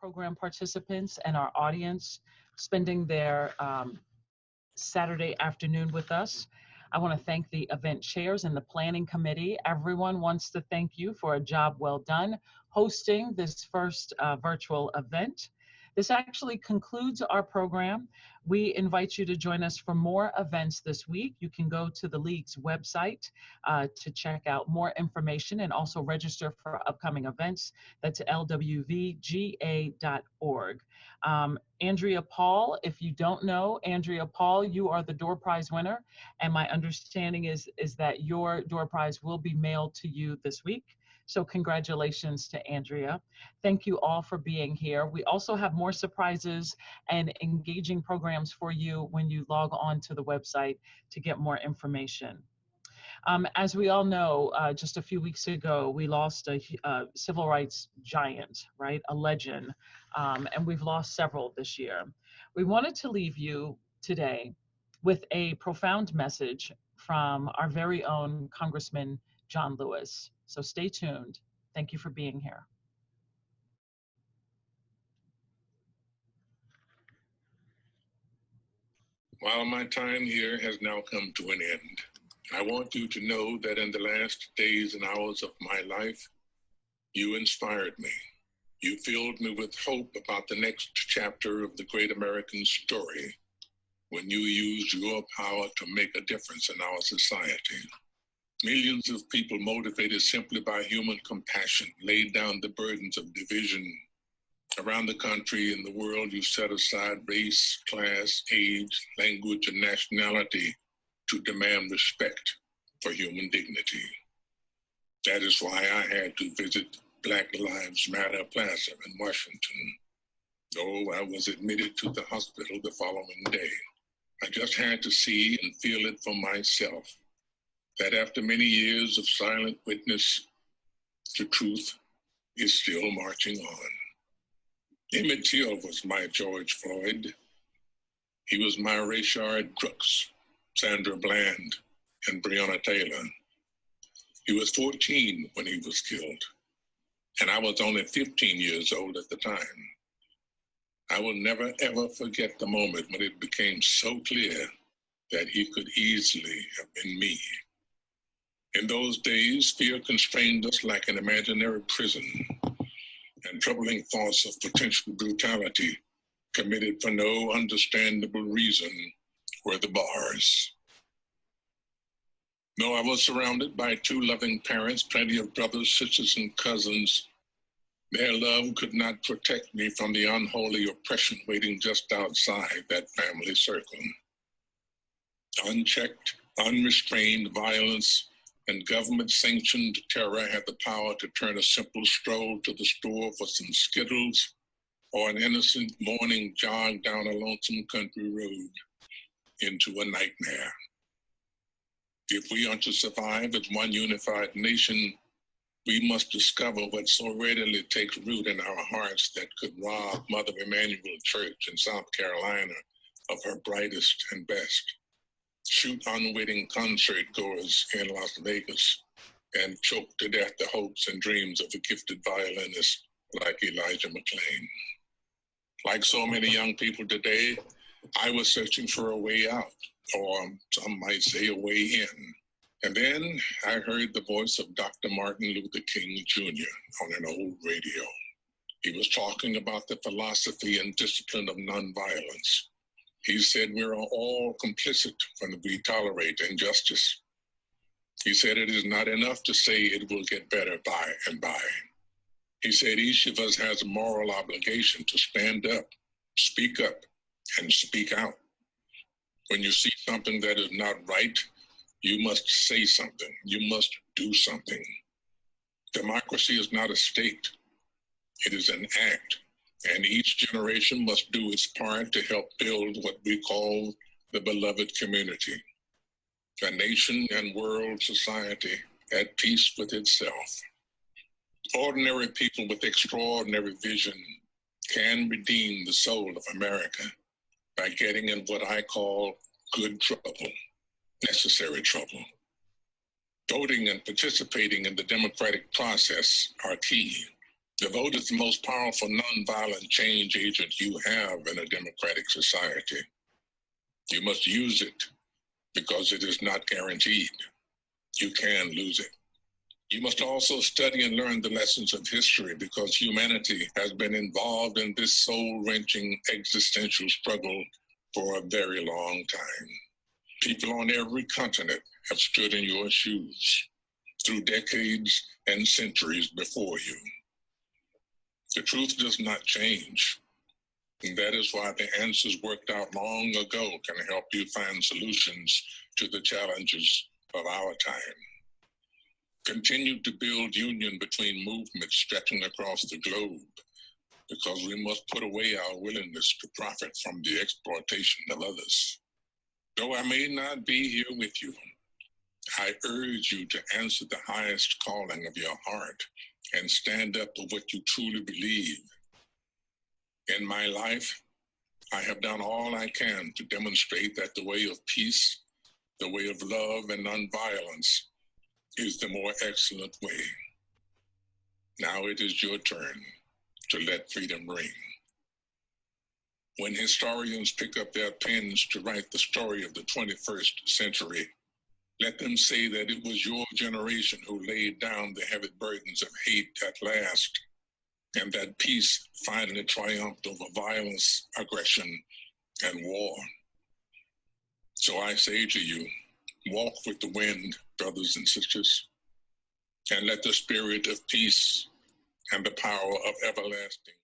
program participants and our audience spending their Saturday afternoon with us. I want to thank the event chairs and the planning committee. Everyone wants to thank you for a job well done hosting this first virtual event. This actually concludes our program. We invite you to join us for more events this week. You can go to the League's website to check out more information and also register for upcoming events. That's lwvga.org. Andrea Paul, if you don't know Andrea Paul, you are the door prize winner. And my understanding is that your door prize will be mailed to you this week. So congratulations to Andrea. Thank you all for being here. We also have more surprises and engaging programs for you when you log on to the website to get more information. As we all know, just a few weeks ago, we lost a civil rights giant, right? A legend, and we've lost several this year. We wanted to leave you today with a profound message from our very own Congressman John Lewis. So stay tuned. Thank you for being here. While my time here has now come to an end, I want you to know that in the last days and hours of my life, you inspired me. You filled me with hope about the next chapter of the great American story when you used your power to make a difference in our society. Millions of people motivated simply by human compassion laid down the burdens of division. Around the country and the world, you set aside race, class, age, language, and nationality to demand respect for human dignity. That is why I had to visit Black Lives Matter Plaza in Washington. Though I was admitted to the hospital the following day, I just had to see and feel it for myself, that after many years of silent witness, the truth is still marching on. Emmett Till was my George Floyd. He was my Rayshard Brooks, Sandra Bland, and Breonna Taylor. He was 14 when he was killed, and I was only 15 years old at the time. I will never, ever forget the moment when it became so clear that he could easily have been me. In those days, fear constrained us like an imaginary prison, and troubling thoughts of potential brutality committed for no understandable reason were the bars. Though I was surrounded by two loving parents, plenty of brothers, sisters, and cousins, their love could not protect me from the unholy oppression waiting just outside that family circle. Unchecked, unrestrained violence and government-sanctioned terror had the power to turn a simple stroll to the store for some Skittles or an innocent morning jog down a lonesome country road into a nightmare. If we are to survive as one unified nation, we must discover what so readily takes root in our hearts that could rob Mother Emanuel Church in South Carolina of her brightest and best, shoot unwitting concert goers in Las Vegas, and choke to death the hopes and dreams of a gifted violinist like Elijah McClain. Like so many young people today, I was searching for a way out, or some might say a way in. And then I heard the voice of Dr. Martin Luther King Jr. on an old radio. He was talking about the philosophy and discipline of nonviolence. He said we are all complicit when we tolerate injustice. He said it is not enough to say it will get better by and by. He said each of us has a moral obligation to stand up, and speak out. When you see something that is not right, you must say something. You must do something. Democracy is not a state. It is an act. And each generation must do its part to help build what we call the beloved community, a nation and world society at peace with itself. Ordinary people with extraordinary vision can redeem the soul of America by getting in what I call good trouble, necessary trouble. Voting and participating in the democratic process are key. The vote is the most powerful nonviolent change agent you have in a democratic society. You must use it because it is not guaranteed. You can lose it. You must also study and learn the lessons of history because humanity has been involved in this soul-wrenching existential struggle for a very long time. People on every continent have stood in your shoes through decades and centuries before you. The truth does not change, and that is why the answers worked out long ago can help you find solutions to the challenges of our time. Continue to build union between movements stretching across the globe, because we must put away our willingness to profit from the exploitation of others. Though I may not be here with you, I urge you to answer the highest calling of your heart and stand up for what you truly believe. In my life, I have done all I can to demonstrate that the way of peace, the way of love and nonviolence is the more excellent way. Now it is your turn to let freedom ring. When historians pick up their pens to write the story of the 21st century, let them say that it was your generation who laid down the heavy burdens of hate at last, and that peace finally triumphed over violence, aggression, and war. So I say to you, walk with the wind, brothers and sisters, and let the spirit of peace and the power of everlasting